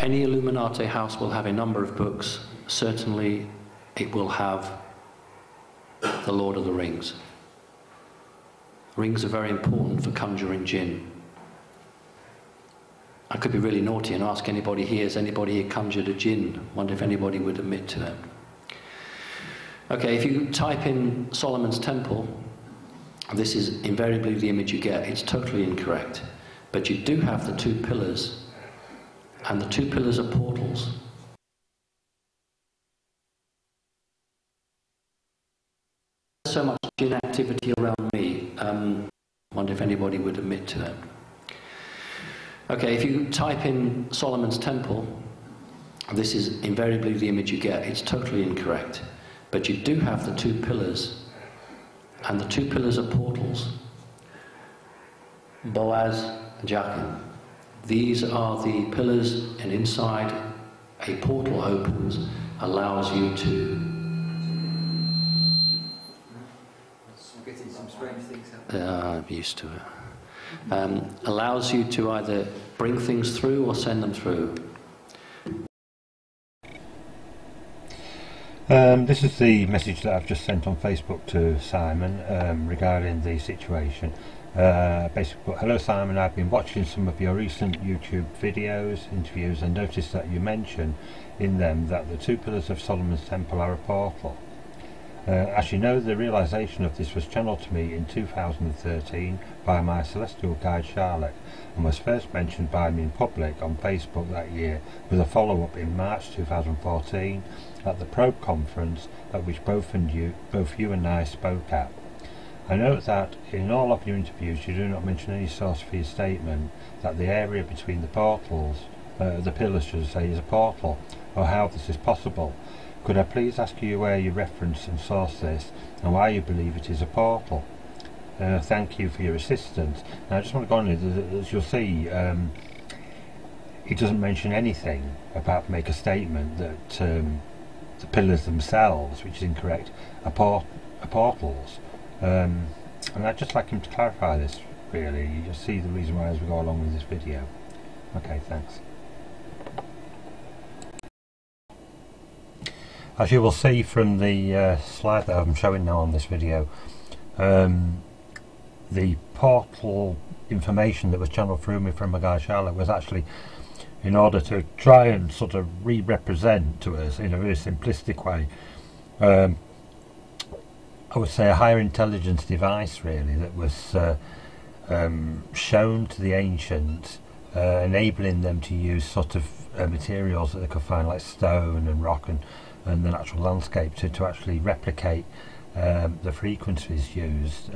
any Illuminati house will have a number of books. Certainly it will have The Lord of the Rings. Rings are very important for conjuring jinn. I could be really naughty and ask anybody here, has anybody here conjured a jinn? Wonder if anybody would admit to that. Okay, if you type in Solomon's Temple, this is invariably the image you get. It's totally incorrect. But you do have the two pillars, and the two pillars are portals. So much jinn activity around me. Wonder if anybody would admit to that. Okay, if you type in Solomon's Temple, this is invariably the image you get. It's totally incorrect. But you do have the two pillars, and the two pillars are portals. Boaz and Jachin. These are the pillars, and inside a portal opens, allows you to... I'm getting some strange things happening. I'm used to it. Allows you to either bring things through or send them through. This is the message that I've just sent on Facebook to Simon regarding the situation. Basically, hello Simon, I've been watching some of your recent YouTube videos, interviews, and noticed that you mention in them that the two pillars of Solomon's Temple are a portal. As you know, the realisation of this was channelled to me in 2013 by my celestial guide Charlotte, and was first mentioned by me in public on Facebook that year, with a follow-up in March 2014 at the Probe conference at which both you and I spoke at. I note that in all of your interviews you do not mention any source for your statement that the area between the portals, the pillars should I say, is a portal, or how this is possible. Could I please ask you where you reference and source this, and why you believe it is a portal? Thank you for your assistance. Now I just want to go on here, as you'll see, he doesn't mention anything about, make a statement that the pillars themselves, which is incorrect, are portals. And I'd just like him to clarify this, really. You'll see the reason why as we go along with this video. Okay, thanks. As you will see from the slide that I'm showing now on this video, the portal information that was channeled through me from my guy Charlotte was actually in order to try and sort of re-represent to us in a very simplistic way, I would say a higher intelligence device really that was shown to the ancients, enabling them to use sort of materials that they could find like stone and rock and the natural landscape to actually replicate the frequencies used,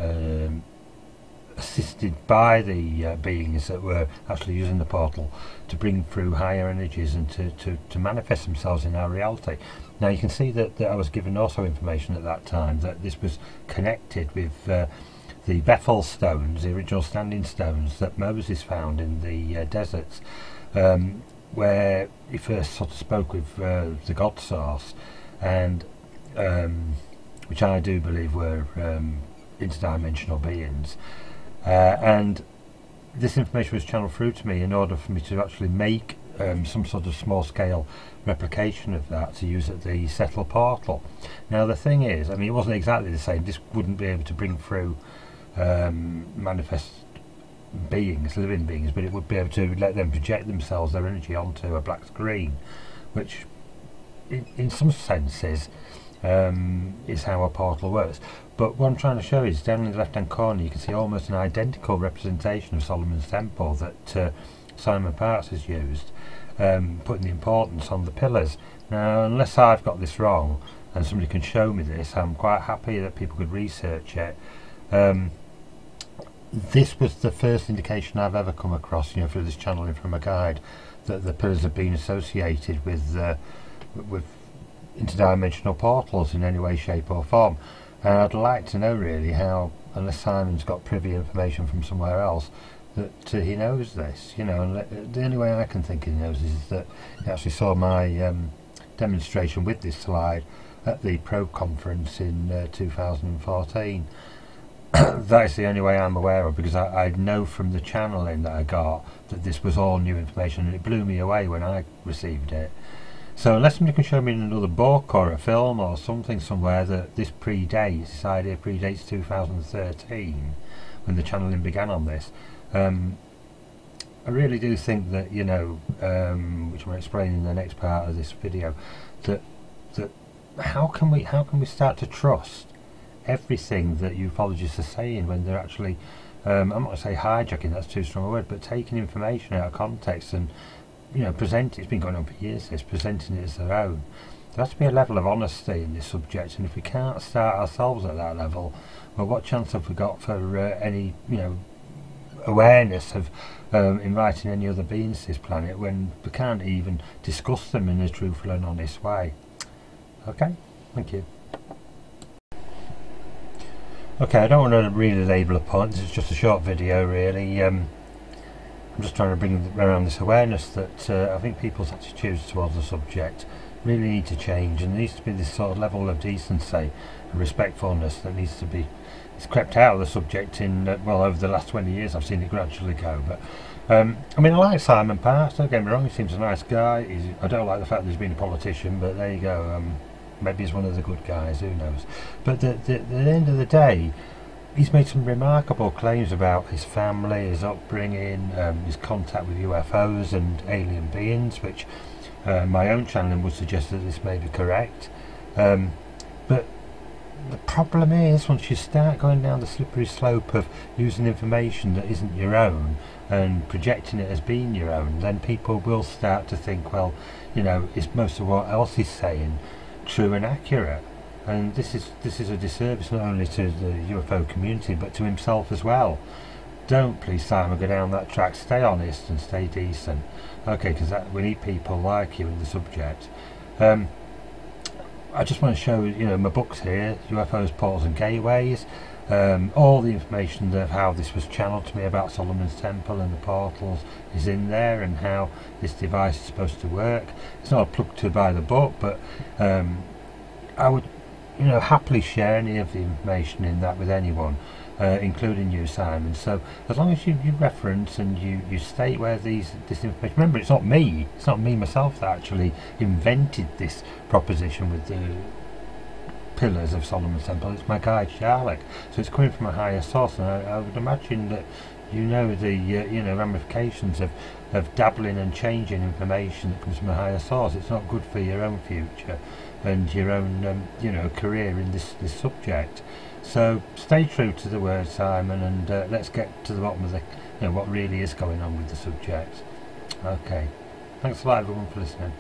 assisted by the beings that were actually using the portal to bring through higher energies and to manifest themselves in our reality. Now you can see that I was given also information at that time that this was connected with the Bethel stones, the original standing stones that Moses found in the deserts, where he first sort of spoke with the God source, and which I do believe were interdimensional beings, and this information was channeled through to me in order for me to actually make some sort of small scale replication of that to use at the Settle portal. Now the thing is, I mean, it wasn't exactly the same. This wouldn't be able to bring through manifest beings, living beings, but it would be able to let them project themselves, their energy, onto a black screen, which in some senses is how a portal works. But what I'm trying to show is down in the left hand corner you can see almost an identical representation of Solomon's Temple that Simon Parkes has used, putting the importance on the pillars. Now unless I've got this wrong and somebody can show me this, I'm quite happy that people could research it. This was the first indication I've ever come across, you know, through this channeling from a guide, that the pillars have been associated with interdimensional portals in any way, shape or form. And I'd like to know really how, unless Simon's got privy information from somewhere else, that he knows this, you know. And the only way I can think he knows this is that he actually saw my demonstration with this slide at the Probe conference in 2014. that is the only way I'm aware of, because I know from the channeling that I got that this was all new information, and it blew me away when I received it. So unless somebody can show me in another book or a film or something somewhere that this predates, this idea predates 2013, when the channeling began on this, I really do think that, you know, which I'm going to explain in the next part of this video, that how can we start to trust everything that ufologists are saying when they're actually, I'm not going to say hijacking, that's too strong a word, but taking information out of context and, you know, it's been going on for years, presenting it as their own. There has to be a level of honesty in this subject, and if we can't start ourselves at that level, well, what chance have we got for any, you know, awareness of inviting any other beings to this planet when we can't even discuss them in a truthful and honest way? Okay, thank you. Okay, I don't want to really labour the point, this is just a short video really. I'm just trying to bring around this awareness that I think people's attitudes towards the subject really need to change, and there needs to be this sort of level of decency and respectfulness that needs to be, it's crept out of the subject in, well, over the last 20 years I've seen it gradually go. But I mean, I like Simon Parks, don't get me wrong, he seems a nice guy. I don't like the fact that he's been a politician, but there you go, maybe he's one of the good guys, who knows. But at the end of the day, he's made some remarkable claims about his family, his upbringing, his contact with UFOs and alien beings, which my own channeling would suggest that this may be correct. But the problem is, once you start going down the slippery slope of using information that isn't your own and projecting it as being your own, then people will start to think, well, you know, is most of what else he's saying true and accurate? And this is a disservice not only to the UFO community but to himself as well. Don't, please, Simon, go down that track. Stay honest and stay decent, okay, because we need people like you in the subject. I just want to show, you know, my books here, UFOs, Portals and Gateways, all the information of how this was channeled to me about Solomon's Temple and the portals is in there, and how this device is supposed to work. It's not a plug to buy the book, but I would, you know, happily share any of the information in that with anyone, including you, Simon. So as long as you reference and you state where this information, remember, it's not me myself that actually invented this proposition with the pillars of Solomon's Temple. It's my guide Charlotte, so it's coming from a higher source, and I would imagine that you know the you know, ramifications of dabbling and changing information that comes from a higher source. It's not good for your own future and your own you know, career in this subject. So stay true to the word, Simon, and let's get to the bottom of the, you know, what really is going on with the subject. Okay, thanks a lot everyone for listening.